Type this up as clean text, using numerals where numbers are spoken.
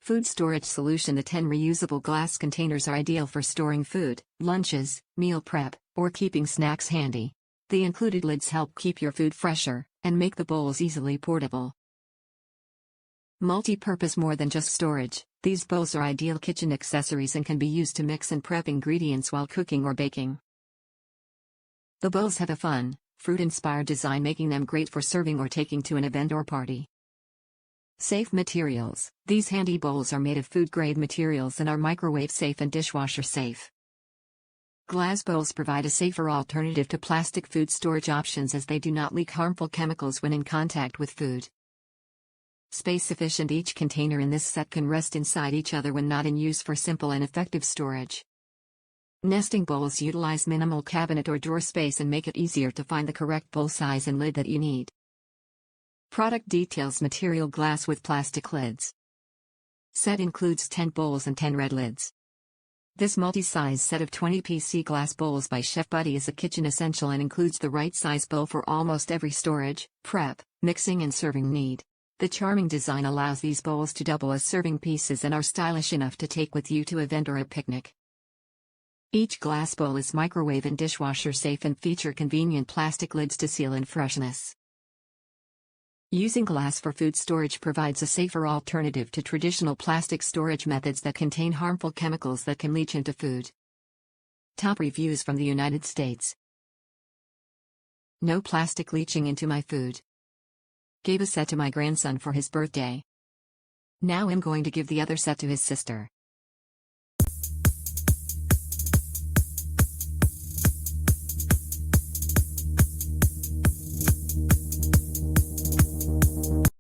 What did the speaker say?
Food storage solution. The 10 reusable glass containers are ideal for storing food, lunches, meal prep, or keeping snacks handy. The included lids help keep your food fresher, and make the bowls easily portable. Multi-purpose. More than just storage, these bowls are ideal kitchen accessories and can be used to mix and prep ingredients while cooking or baking. The bowls have a fun, fruit-inspired design, making them great for serving or taking to an event or party. Safe materials. These handy bowls are made of food-grade materials and are microwave safe and dishwasher safe. Glass bowls provide a safer alternative to plastic food storage options as they do not leak harmful chemicals when in contact with food. Space efficient. Each container in this set can rest inside each other when not in use for simple and effective storage. Nesting bowls utilize minimal cabinet or drawer space and make it easier to find the correct bowl size and lid that you need. Product details. Material: glass with plastic lids. Set includes 10 bowls and 10 red lids. This multi-size set of 20 PC glass bowls by Chef Buddy is a kitchen essential and includes the right size bowl for almost every storage, prep, mixing and serving need. The charming design allows these bowls to double as serving pieces and are stylish enough to take with you to an event or a picnic. Each glass bowl is microwave and dishwasher safe and feature convenient plastic lids to seal in freshness. Using glass for food storage provides a safer alternative to traditional plastic storage methods that contain harmful chemicals that can leach into food. Top reviews from the United States. No plastic leaching into my food. Gave a set to my grandson for his birthday. Now I'm going to give the other set to his sister.